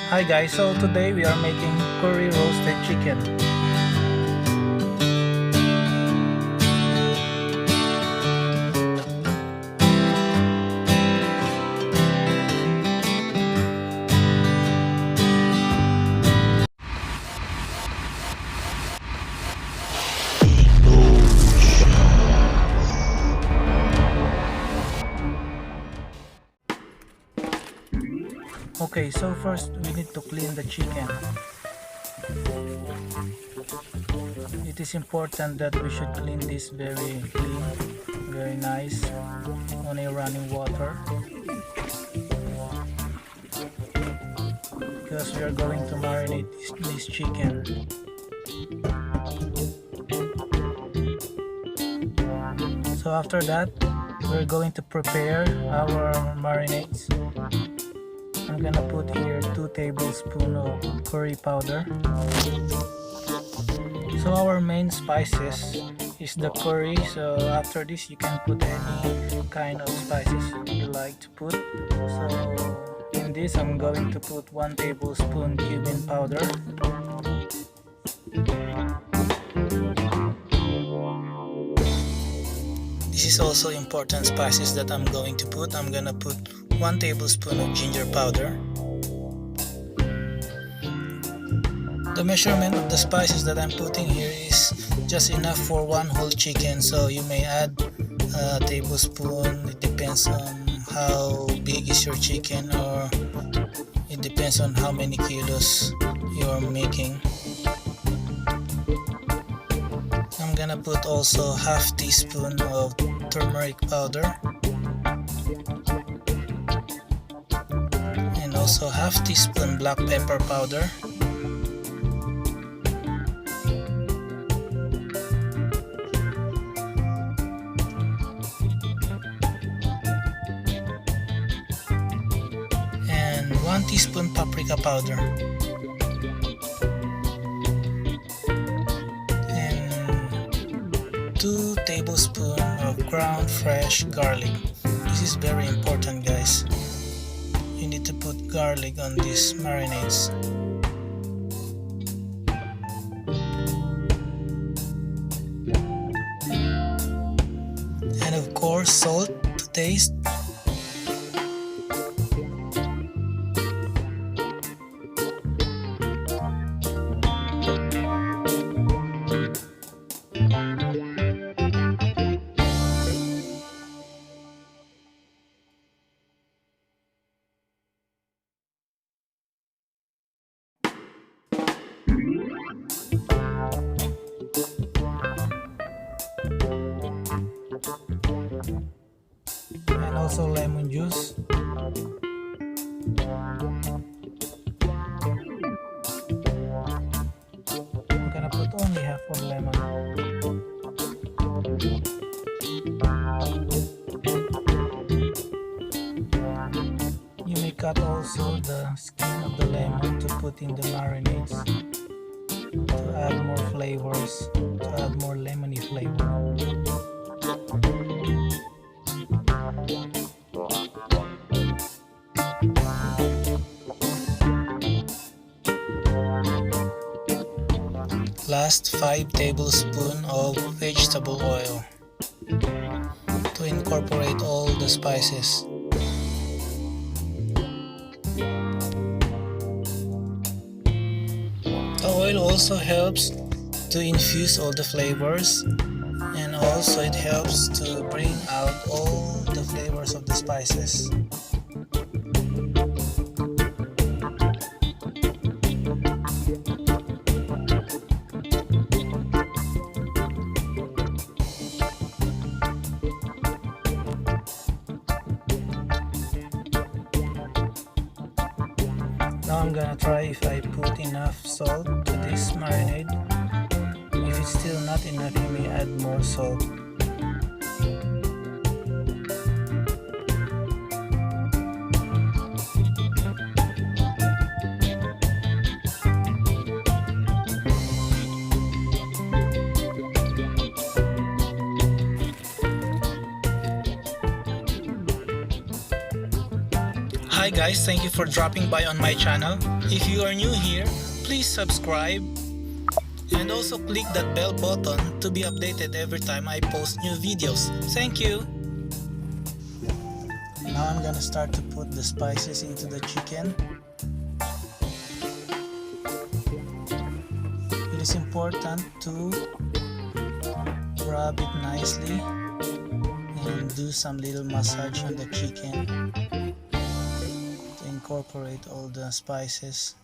Hi guys, so today we are making curry roasted chicken. Okay, so first we need to clean the chicken. It is important that we should clean this very clean, very nice, on a running water, because we are going to marinate this chicken. So after that, we're going to prepare our marinades. I'm gonna put here 2 tablespoons of curry powder. So our main spices is the curry. So after this you can put any kind of spices you like to put. So in this I'm going to put 1 tablespoon cumin powder. This is also important spices that I'm going to put. I'm gonna put 1 tablespoon of ginger powder. The measurement of the spices that I'm putting here is just enough for 1 whole chicken, so you may add a tablespoon. It depends on how big is your chicken, or it depends on how many kilos you are making. I'm gonna put also half teaspoon of turmeric powder and also half teaspoon black pepper powder. And 1 teaspoon paprika powder. 2 tablespoons of ground fresh garlic. This is very important, guys. You need to put garlic on these marinades. And of course, salt to taste. And also lemon juice. I'm gonna put only half of lemon. You may cut also the skin of the lemon to put in the marinades to add more flavors, to add more lemony flavor. Last 5 tablespoons of vegetable oil to incorporate all the spices. The oil also helps to infuse all the flavors, and also it helps to bring out all the flavors of the spices. Now I'm gonna try if I put enough salt to this marinade. If it's still not enough, you may add more salt. Hi guys, thank you for dropping by on my channel. If you are new here, please subscribe and also click that bell button to be updated every time I post new videos. Thank you. Now I'm gonna start to put the spices into the chicken. It is important to rub it nicely and do some little massage on the chicken to incorporate all the spices.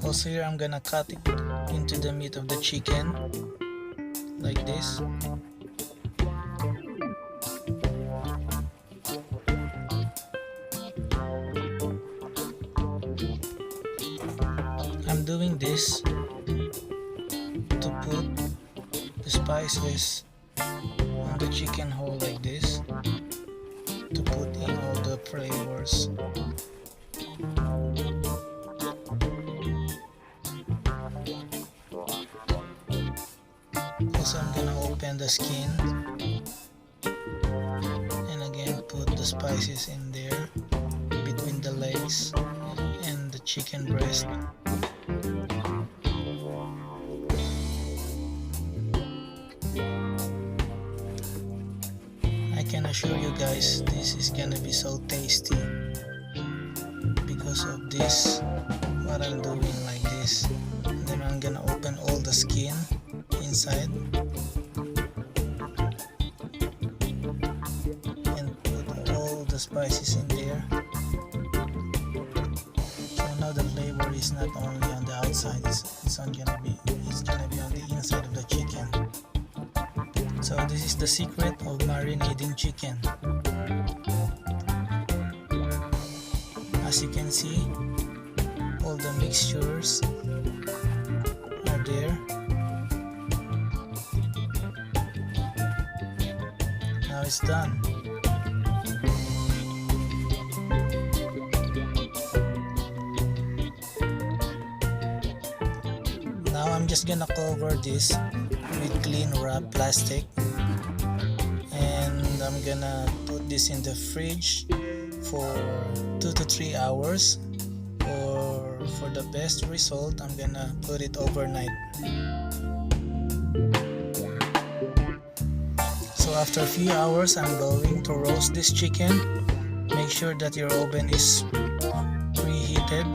Also here I'm gonna cut it into the meat of the chicken like this. I'm doing this to put the spices on the chicken whole like this, to put in all the flavors. Also I'm gonna open the skin and again put the spices in there between the legs and the chicken breast. I can assure you guys this is gonna be so tasty because of this, what I'm doing like this. And then I'm gonna open all the skin inside and put all the spices in there. So now the flavor is not only on the outside, it's gonna be on the inside of the chicken. So this is the secret of marinating chicken. As you can see, all the mixtures are there. Now it's done. Now I'm just gonna cover this with clean wrap plastic and I'm gonna put this in the fridge for 2 to 3 hours, or for the best result I'm gonna put it overnight. So after a few hours I'm going to roast this chicken. Make sure that your oven is preheated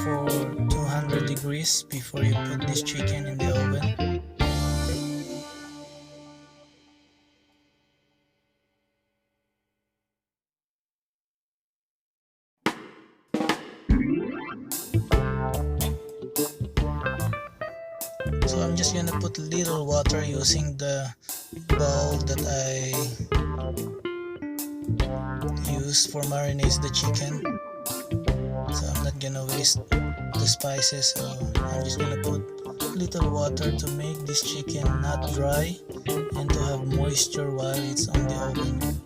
for 200 degrees before you put this chicken in the oven. So I'm just gonna put a little water using the bowl that I use for marinate the chicken. So I'm not gonna waste the spices, so I'm just gonna put little water to make this chicken not dry and to have moisture while it's on the oven.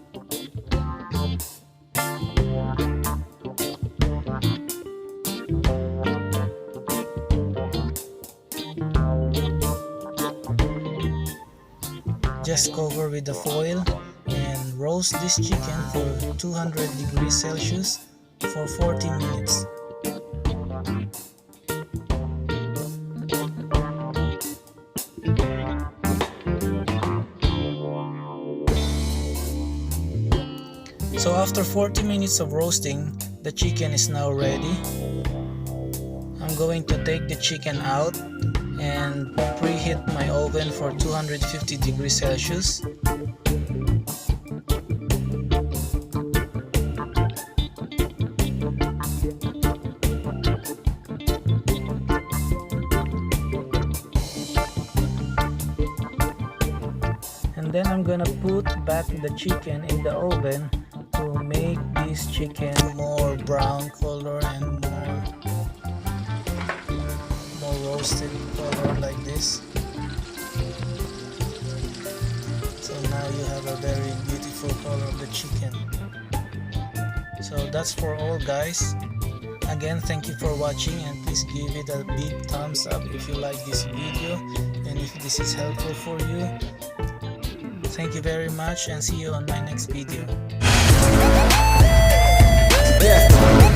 Just cover with the foil and roast this chicken for 200 degrees Celsius for 40 minutes. So after 40 minutes of roasting, the chicken is now ready. I'm going to take the chicken out and preheat my oven for 250 degrees Celsius. And then I'm gonna put back the chicken in the oven to make this chicken more brown color and more roasted color like this. So now you have a very beautiful color of the chicken. So that's for all, guys. Again, thank you for watching, and please give it a big thumbs up if you like this video and if this is helpful for you. Thank you very much, and see you on my next video. Yeah.